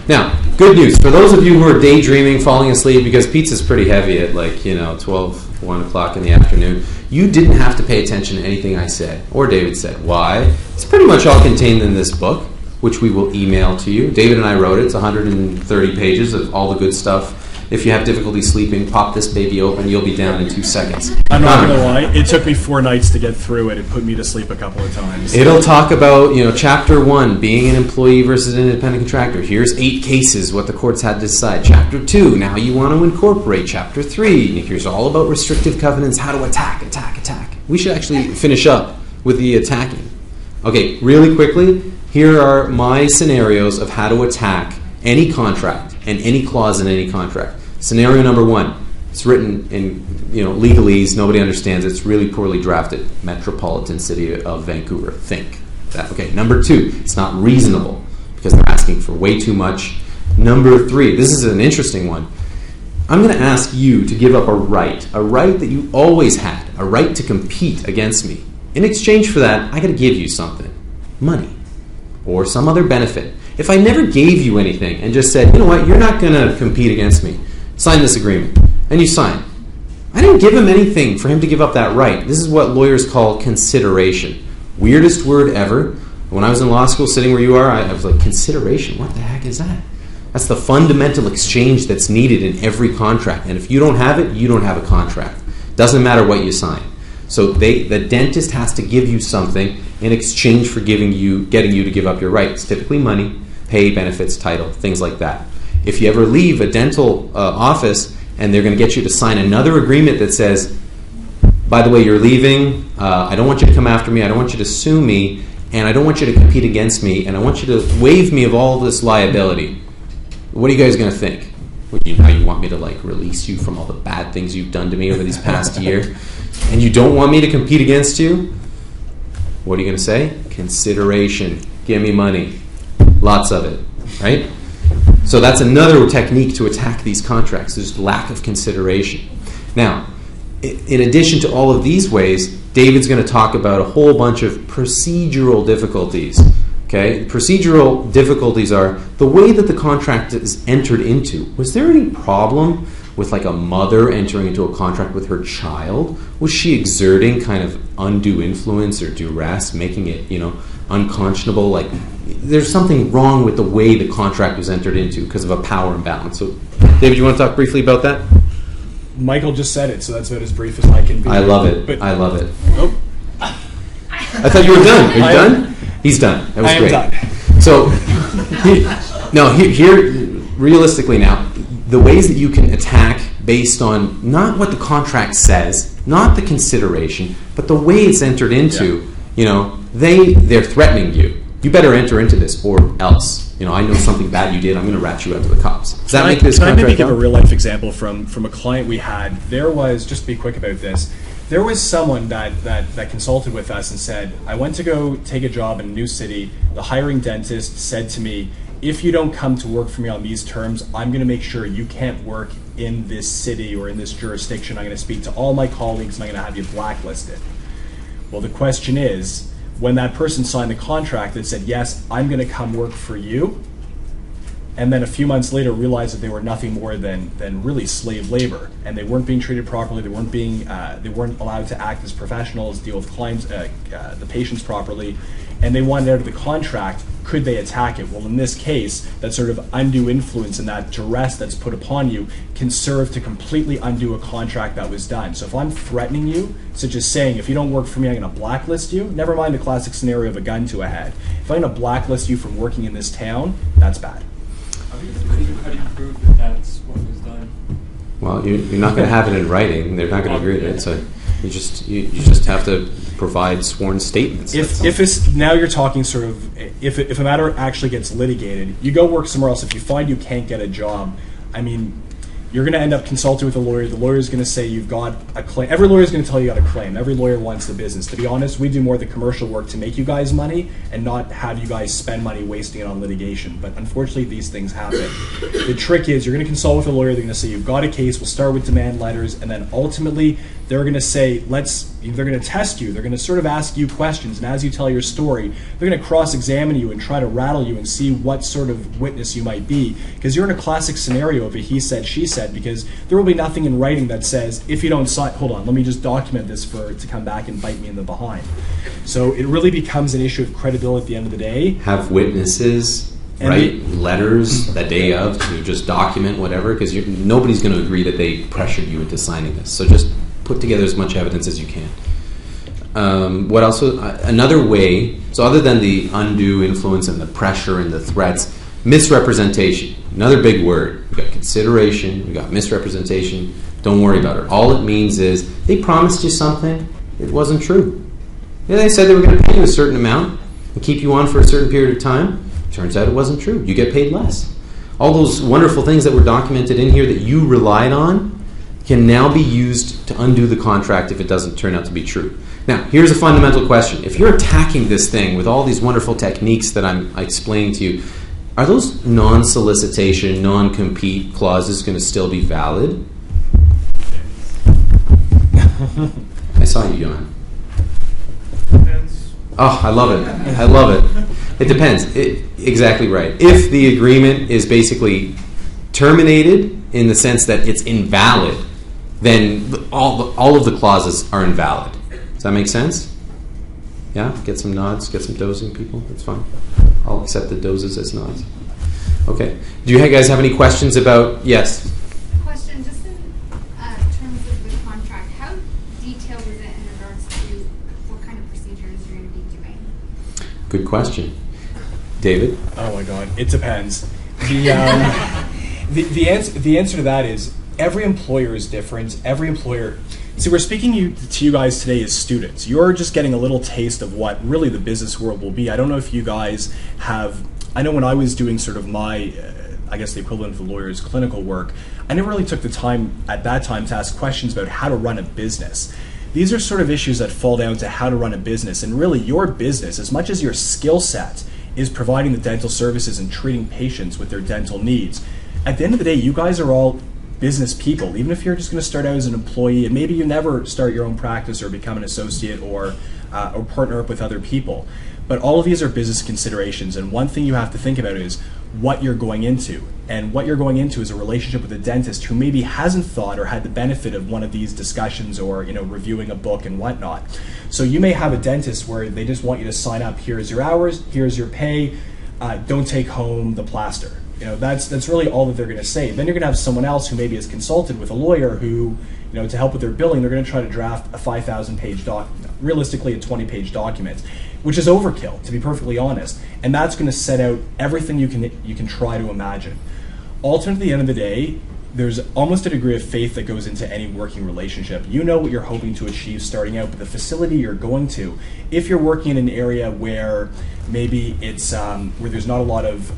Now, good news. For those of you who are daydreaming, falling asleep, because pizza's pretty heavy at 12, 1 o'clock in the afternoon, you didn't have to pay attention to anything I said or David said. Why? It's pretty much all contained in this book, which we will email to you. David and I wrote it. It's 130 pages of all the good stuff. If you have difficulty sleeping, pop this baby open. You'll be down in 2 seconds. I'm not going to lie. It took me 4 nights to get through it. It put me to sleep a couple of times. It'll talk about, Chapter 1, being an employee versus an independent contractor. Here's 8 cases, what the courts had to decide. Chapter 2, now you want to incorporate. Chapter 3, here's all about restrictive covenants, how to attack. We should actually finish up with the attacking. Okay, really quickly, here are my scenarios of how to attack any contract and any clause in any contract. Scenario number 1, it's written in legalese, nobody understands it, it's really poorly drafted. Metropolitan City of Vancouver, think that. Okay, number 2, it's not reasonable because they're asking for way too much. Number 3, this is an interesting one. I'm going to ask you to give up a right that you always had, a right to compete against me. In exchange for that, I got to give you something, money or some other benefit. If I never gave you anything and just said, you know what, you're not going to compete against me, sign this agreement, and you sign. I didn't give him anything for him to give up that right. This is what lawyers call consideration. Weirdest word ever. When I was in law school sitting where you are, I was like, consideration? What the heck is that? That's the fundamental exchange that's needed in every contract. And if you don't have it, you don't have a contract. Doesn't matter what you sign. So the dentist has to give you something in exchange for getting you to give up your rights. Typically money, pay, benefits, title, things like that. If you ever leave a dental office and they're going to get you to sign another agreement that says, by the way, you're leaving, I don't want you to come after me, I don't want you to sue me, and I don't want you to compete against me, and I want you to waive me of all this liability. What are you guys going to think? Now you want me to release you from all the bad things you've done to me over these past year, and you don't want me to compete against you? What are you going to say? Consideration. Give me money. Lots of it, right? So that's another technique to attack these contracts. There's lack of consideration. Now, in addition to all of these ways, David's going to talk about a whole bunch of procedural difficulties. Okay? Procedural difficulties are the way that the contract is entered into. Was there any problem with a mother entering into a contract with her child? Was she exerting kind of undue influence or duress, making it, unconscionable? There's something wrong with the way the contract was entered into because of a power imbalance. So, David, you want to talk briefly about that? Michael just said it, so that's about as brief as I can be. I love it. But, I love it. Oh. I thought you were done. Are you done? He's done. That was great. I am done. So, here, realistically now, the ways that you can attack based on not what the contract says, not the consideration, but the way it's entered into, they're threatening you. You better enter into this or else. I know something bad you did. I'm going to rat you out to the cops. Does that make this contract? Can I maybe give a real life example from a client we had? There was, just to be quick about this, there was someone that consulted with us and said, I went to go take a job in a new city. The hiring dentist said to me, if you don't come to work for me on these terms, I'm going to make sure you can't work in this city or in this jurisdiction. I'm going to speak to all my colleagues and I'm going to have you blacklisted. Well, the question is, when that person signed the contract that said, yes, I'm going to come work for you, and then a few months later realized that they were nothing more than really slave labor, and they weren't being treated properly, they weren't allowed to act as professionals, deal with clients, the patients properly, and they wanted out of the contract, could they attack it? Well, in this case, that sort of undue influence and that duress that's put upon you can serve to completely undo a contract that was done. So if I'm threatening you, such as saying, if you don't work for me, I'm going to blacklist you, never mind the classic scenario of a gun to a head. If I'm going to blacklist you from working in this town, that's bad. How do you prove that that's what was done? Well, you're not going to have it in writing. They're not going to agree with it. So you just have to provide sworn statements. If it's now you're talking sort of if a matter actually gets litigated, you go work somewhere else. If you find you can't get a job, I mean, you're going to end up consulting with a lawyer. The lawyer is going to say you've got a claim. Every lawyer is going to tell you got a claim. Every lawyer wants the business. To be honest, we do more of the commercial work to make you guys money and not have you guys spend money wasting it on litigation. But unfortunately, these things happen. The trick is you're going to consult with a lawyer. They're going to say you've got a case. We'll start with demand letters, and then ultimately they're going to say let's They're going to test you. They're going to sort of ask you questions, and as you tell your story, they're going to cross-examine you and try to rattle you and see what sort of witness you might be, because you're in a classic scenario of a he said, she said, because there will be nothing in writing that says, if you don't sign, hold on, let me just document this for it to come back and bite me in the behind. So it really becomes an issue of credibility at the end of the day. Have witnesses write letters the day of to just document whatever, because nobody's going to agree that they pressured you into signing this. So just put together as much evidence as you can. What else? Another way, so other than the undue influence and the pressure and the threats, misrepresentation. Another big word. We've got consideration, we've got misrepresentation. Don't worry about it. All it means is they promised you something, it wasn't true. Yeah, they said they were going to pay you a certain amount and keep you on for a certain period of time. Turns out it wasn't true. You get paid less. All those wonderful things that were documented in here that you relied on can now be used to undo the contract if it doesn't turn out to be true. Now, here's a fundamental question. If you're attacking this thing with all these wonderful techniques that I'm explaining to you, are those non-solicitation, non-compete clauses going to still be valid? I saw you yawn. Depends. Oh, I love it. I love it. It depends. Exactly right. If the agreement is basically terminated in the sense that it's invalid, then all of the clauses are invalid. Does that make sense? Yeah? Get some nods, get some dozing people. That's fine. I'll accept the dozes as nods. Okay. Do you guys have any questions about... Yes? Question, just in terms of the contract, how detailed is it in regards to what kind of procedures you're going to be doing? Good question. David? Oh my God, it depends. The answer to that is every employer is different. Every employer... See, we're speaking to you guys today as students. You're just getting a little taste of what really the business world will be. I don't know if you guys have... I know when I was doing sort of my, I guess the equivalent of the lawyer's clinical work, I never really took the time at that time to ask questions about how to run a business. These are sort of issues that fall down to how to run a business. And really your business, as much as your skill set is providing the dental services and treating patients with their dental needs, at the end of the day, you guys are all business people. Even if you're just going to start out as an employee, and maybe you never start your own practice or become an associate or partner up with other people. But all of these are business considerations, and one thing you have to think about is what you're going into. And what you're going into is a relationship with a dentist who maybe hasn't thought or had the benefit of one of these discussions or reviewing a book and whatnot. So you may have a dentist where they just want you to sign up, here's your hours, here's your pay, don't take home the plaster. That's really all that they're going to say. Then you're going to have someone else who maybe is consulted with a lawyer who, to help with their billing, they're going to try to draft a 5,000-page document, realistically a 20-page document, which is overkill, to be perfectly honest. And that's going to set out everything you can try to imagine. Ultimately, at the end of the day, there's almost a degree of faith that goes into any working relationship. You know what you're hoping to achieve starting out, but the facility you're going to, if you're working in an area where maybe it's where there's not a lot of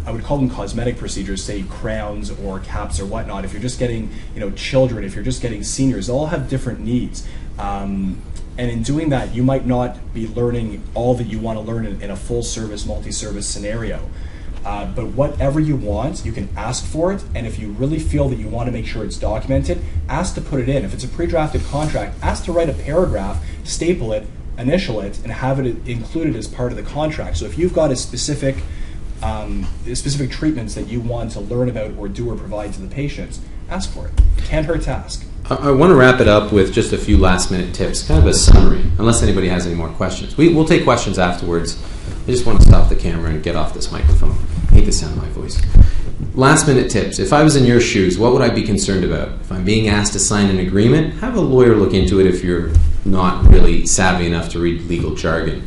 I would call them cosmetic procedures, say crowns or caps or whatnot. If you're just getting, children, if you're just getting seniors, they all have different needs. And in doing that, you might not be learning all that you want to learn in a full-service, multi-service scenario. But whatever you want, you can ask for it. And if you really feel that you want to make sure it's documented, ask to put it in. If it's a pre-drafted contract, ask to write a paragraph, staple it, initial it, and have it included as part of the contract. So if you've got a specific treatments that you want to learn about or do or provide to the patients, ask for it. Can't hurt to ask. I want to wrap it up with just a few last-minute tips, kind of a summary, unless anybody has any more questions. We'll take questions afterwards. I just want to stop the camera and get off this microphone. I hate the sound of my voice. Last-minute tips. If I was in your shoes, what would I be concerned about? If I'm being asked to sign an agreement, have a lawyer look into it if you're not really savvy enough to read legal jargon.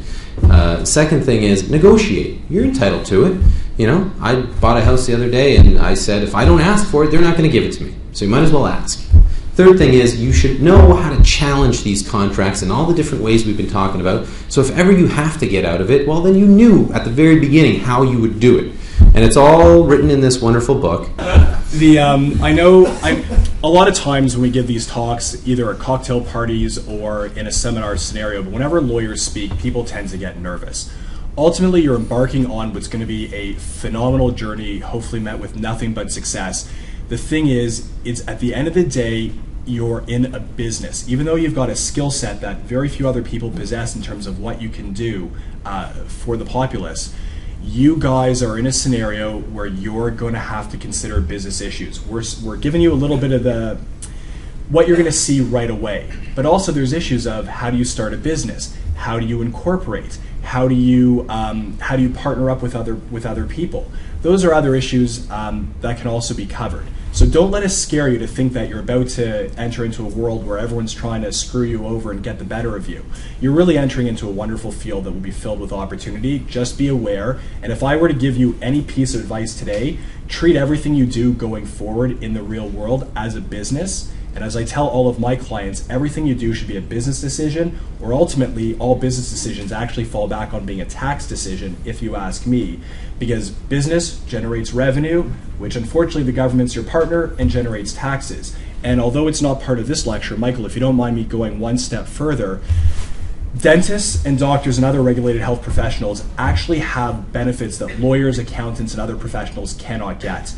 Second thing is negotiate. You're entitled to it. I bought a house the other day and I said if I don't ask for it, they're not going to give it to me. So you might as well ask. Third thing is you should know how to challenge these contracts in all the different ways we've been talking about. So if ever you have to get out of it, well, then you knew at the very beginning how you would do it. And it's all written in this wonderful book. I know a lot of times when we give these talks, either at cocktail parties or in a seminar scenario, but whenever lawyers speak, people tend to get nervous. Ultimately, you're embarking on what's going to be a phenomenal journey, hopefully met with nothing but success. The thing is, it's at the end of the day, you're in a business. Even though you've got a skill set that very few other people possess in terms of what you can do for the populace, you guys are in a scenario where you're going to have to consider business issues. We're giving you a little bit of what you're going to see right away, but also there's issues of how do you start a business, how do you incorporate, how do you partner up with other people. Those are other issues that can also be covered. So don't let it scare you to think that you're about to enter into a world where everyone's trying to screw you over and get the better of you. You're really entering into a wonderful field that will be filled with opportunity. Just be aware. And if I were to give you any piece of advice today, treat everything you do going forward in the real world as a business. And as I tell all of my clients, everything you do should be a business decision, or ultimately all business decisions actually fall back on being a tax decision, if you ask me, because business generates revenue, which unfortunately the government's your partner, and generates taxes. And although it's not part of this lecture, Michael, if you don't mind me going one step further, dentists and doctors and other regulated health professionals actually have benefits that lawyers, accountants, and other professionals cannot get.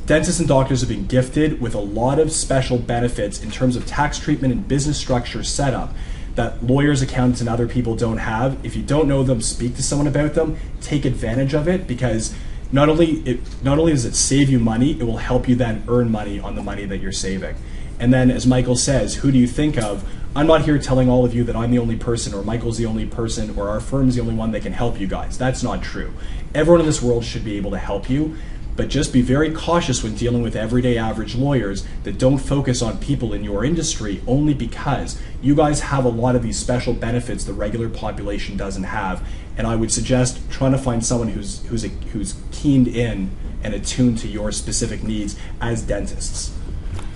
Dentists and doctors have been gifted with a lot of special benefits in terms of tax treatment and business structure setup that lawyers, accountants, and other people don't have. If you don't know them, speak to someone about them. Take advantage of it, because not only does it save you money, it will help you then earn money on the money that you're saving. And then, as Michael says, who do you think of? I'm not here telling all of you that I'm the only person, or Michael's the only person, or our firm's the only one that can help you guys. That's not true. Everyone in this world should be able to help you. But just be very cautious when dealing with everyday average lawyers that don't focus on people in your industry, only because you guys have a lot of these special benefits the regular population doesn't have. And I would suggest trying to find someone who's keened in and attuned to your specific needs as dentists.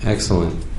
Excellent.